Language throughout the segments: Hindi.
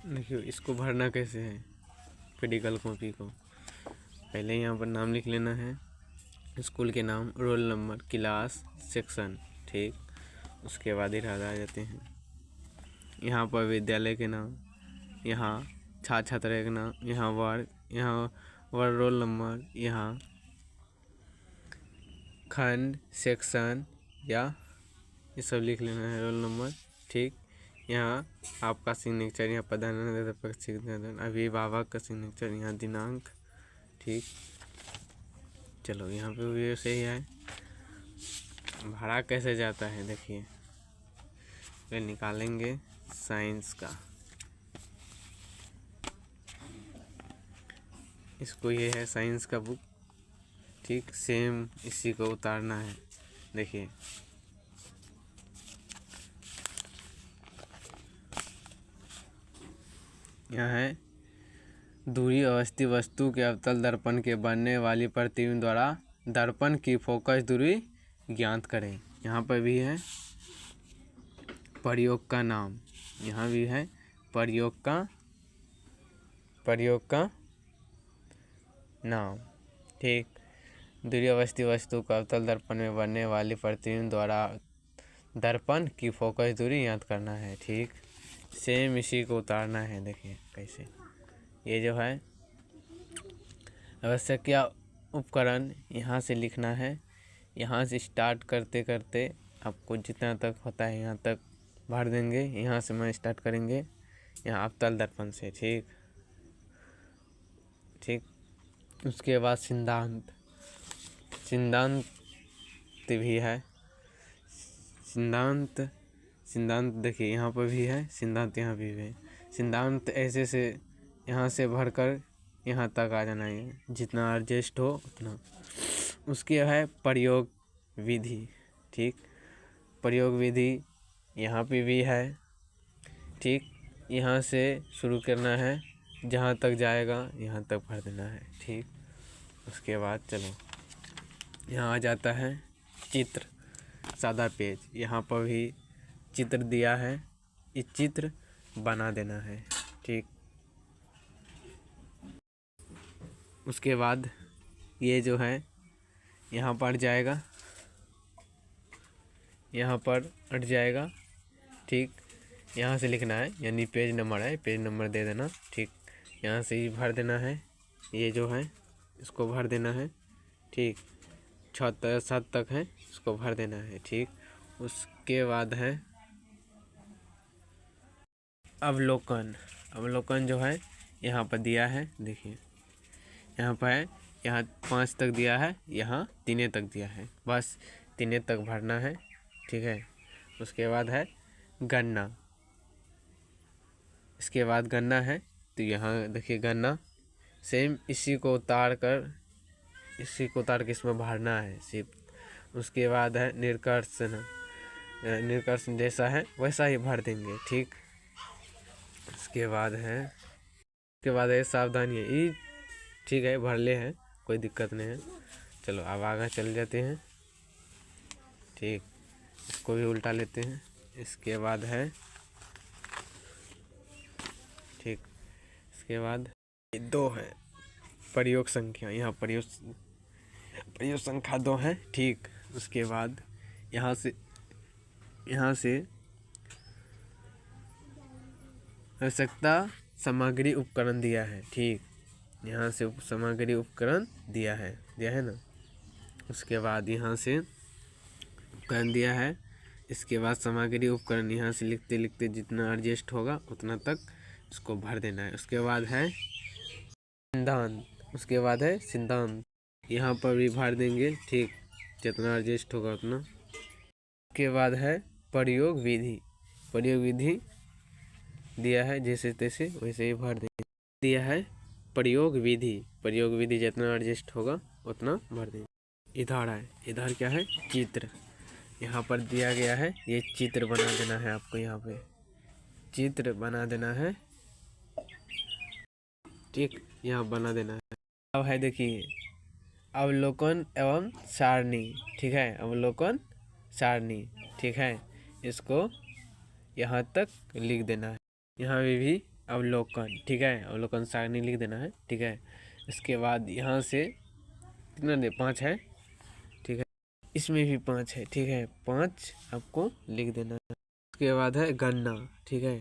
देखियो इसको भरना कैसे है। मेडिकल कॉपी को पहले यहाँ पर नाम लिख लेना है, स्कूल के नाम, रोल नंबर, क्लास, सेक्शन। ठीक, उसके बाद इधर आ जाते हैं। यहाँ पर विद्यालय के नाम, यहाँ छात्र का नाम, यहाँ वर्ग, रोल नंबर, यहाँ खंड, सेक्शन या ये सब लिख लेना है, रोल नंबर। ठीक, यहाँ आपका सिग्नेचर, यहाँ प्रधानाध्यापक सिग्नेचर, अभिभावक का सिग्नेचर, यहाँ दिनांक। ठीक, चलो यहाँ पे भी वैसे ही है। भाड़ा कैसे जाता है देखिए, पहले निकालेंगे साइंस का। इसको ये है साइंस का बुक। ठीक, सेम इसी को उतारना है। देखिए यहाँ है, दूरी अवस्थित वस्तु के अवतल दर्पण के बनने वाली प्रतिबिंब द्वारा दर्पण की फोकस दूरी ज्ञात करें। यहाँ पर भी है प्रयोग का नाम, यहाँ भी है प्रयोग का नाम। ठीक, दूरी अवस्थित वस्तु का अवतल दर्पण में बनने वाली प्रतिबिंब द्वारा दर्पण की फोकस दूरी ज्ञात करना है। ठीक, सेम इसी को उतारना है। देखिए कैसे, ये जो है आवश्यक उपकरण यहाँ से लिखना है। यहाँ से स्टार्ट करते करते आपको जितना तक होता है यहाँ तक भर देंगे। यहाँ से मैं स्टार्ट करेंगे, यहाँ अवतल दर्पण से। ठीक, उसके बाद सिद्धांत भी है। सिद्धांत देखिए यहाँ पर भी है सिद्धांत, यहाँ भी है सिद्धांत। ऐसे से यहाँ से भरकर यहाँ तक आ जाना है, जितना एडजस्ट हो उतना। उसके है प्रयोग विधि। ठीक, प्रयोग विधि यहाँ पे भी है। ठीक, यहाँ से शुरू करना है, जहाँ तक जाएगा यहाँ तक भर देना है। ठीक, उसके बाद चलो यहाँ आ जाता है चित्र, सादा पेज। यहाँ पर भी चित्र दिया है, ये चित्र बना देना है। ठीक, उसके बाद ये जो है यहाँ पर जाएगा, यहाँ पर अट जाएगा। ठीक, यहाँ से लिखना है, यानी पेज नंबर है, पेज नंबर दे देना। ठीक, यहाँ से ही भर देना है, ये जो है इसको भर देना है। ठीक, 6 7 तक है, इसको भर देना है। ठीक, उसके बाद है अवलोकन जो है यहाँ पर दिया है। देखिए यहाँ पर है, यहाँ 5 तक दिया है, यहाँ 3 तक दिया है, बस 3 तक भरना है। ठीक है, उसके बाद है गणना। इसके बाद गणना है, तो यहाँ देखिए गणना सेम इसी को उतार कर इसमें भरना है सिर्फ। उसके बाद है निष्कर्षण जैसा है वैसा ही भर देंगे। ठीक, उसके बाद है सावधानी है, ये ठीक है भर ले हैं, कोई दिक्कत नहीं है। चलो अब आगे चल जाते हैं। ठीक, इसको भी उल्टा लेते हैं। इसके बाद है ठीक, इसके बाद 2 है प्रयोग संख्या, यहाँ प्रयोग संख्या 2 है। ठीक, उसके बाद यहाँ से आवश्यकता सामग्री उपकरण दिया है। ठीक, यहाँ से सामग्री उपकरण दिया है ना। उसके बाद यहाँ से उपकरण दिया है, इसके बाद सामग्री उपकरण यहाँ से लिखते लिखते जितना एडजस्ट होगा उतना तक इसको भर देना है। उसके बाद है सिद्धांत, यहाँ पर भी भर देंगे। ठीक, जितना एडजस्ट होगा उतना। उसके बाद है प्रयोग विधि दिया है, जैसे तैसे वैसे ही भर देंगे। दिया है प्रयोग विधि जितना एडजस्ट होगा उतना भर देंगे। इधर क्या है, चित्र। यहाँ पर दिया गया है, ये चित्र बना देना है आपको, यहाँ पे चित्र बना देना है। ठीक, यहाँ बना देना है। अब है देखिए अवलोकन एवं सारणी। ठीक है, अवलोकन सारणी। ठीक है, इसको यहाँ तक लिख देना है। यहाँ भी अवलोकन, ठीक है, अवलोकन सारणी लिख देना है, ठीक है। इसके बाद यहाँ से कितना दे, 5 है, ठीक है, इसमें भी 5 है, ठीक है, 5 आपको लिख देना है। उसके बाद है गणना, ठीक है,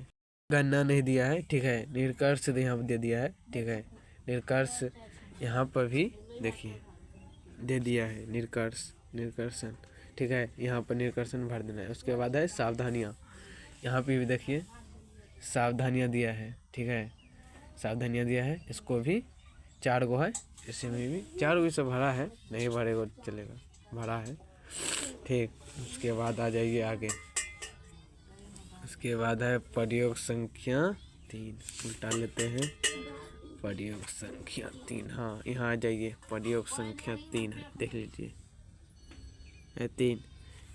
गणना नहीं दिया है, ठीक है, निष्कर्ष यहाँ पर दे दिया है, ठीक है, निष्कर्ष यहाँ पर भी देखिए दे दिया है, निष्कर्षण, ठीक है, यहाँ पर निष्कर्षण भर देना है। उसके बाद है सावधानियाँ, यहाँ पे भी देखिए सावधानियाँ दिया है, ठीक है, सावधानियाँ दिया है, इसको भी 4 गो है, इसमें भी 4 गो से भरा है, नहीं भरेगा चलेगा, भरा है, ठीक। उसके बाद आ जाइए आगे, उसके बाद है प्रयोग संख्या 3, उल्टा लेते हैं, प्रयोग संख्या 3, हाँ यहाँ आ जाइए, प्रयोग संख्या 3 है, देख लीजिए है 3,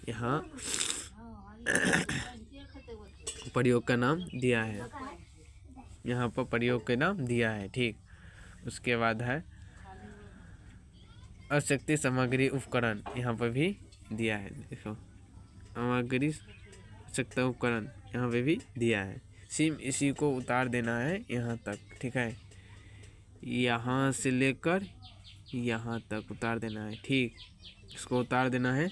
यहाँ प्रयोग का नाम दिया है, यहाँ पर प्रयोग का नाम दिया है, ठीक। उसके बाद है अशक्ति सामग्री उपकरण, यहाँ पर भी दिया है, देखो सामग्री आवश्यकता उपकरण यहाँ पे भी दिया है। सिम इसी को उतार देना है यहाँ तक, ठीक है, यहाँ से लेकर यहाँ तक उतार देना है, ठीक। इसको उतार देना है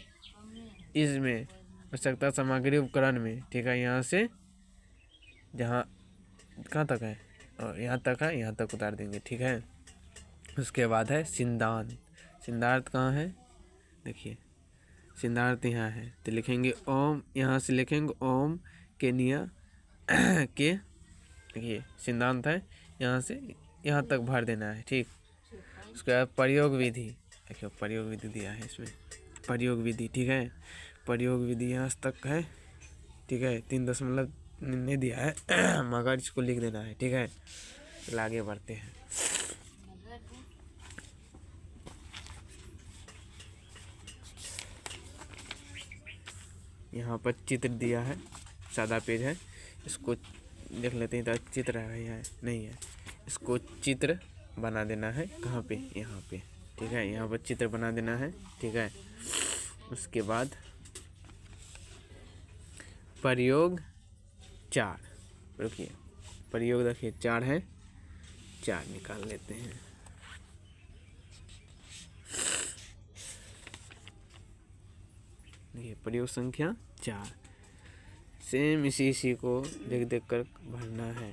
इसमें आवश्यकता सामग्री उपकरण में, ठीक है, यहाँ से जहाँ कहाँ तक है और यहाँ तक है, यहाँ तक उतार देंगे, ठीक है। उसके बाद है सिद्धांत, सिद्धांत कहाँ है, देखिए सिद्धांत यहाँ है, तो लिखेंगे ओम, यहाँ से लिखेंगे ओम के निया के, देखिए सिद्धांत है, यहाँ से यहाँ तक भर देना है, ठीक। उसके बाद प्रयोग विधि, देखिए प्रयोग विधि दिया है इसमें, प्रयोग विधि, ठीक है, प्रयोग विधि यहाँ तक है, ठीक है, 3 नहीं दिया है मगर इसको लिख देना है, ठीक है। तो आगे बढ़ते हैं, यहाँ पर चित्र दिया है, सादा पेज है, इसको देख लेते हैं, तो चित्र है नहीं है, इसको चित्र बना देना है, कहाँ पे, यहाँ पे, ठीक है, यहाँ पर चित्र बना देना है, ठीक है। उसके बाद प्रयोग 4, रुकिए, प्रयोग देखिए 4 है, 4 निकाल लेते हैं, देखिए प्रयोग संख्या 4, सेम इसी को देख देख कर भरना है।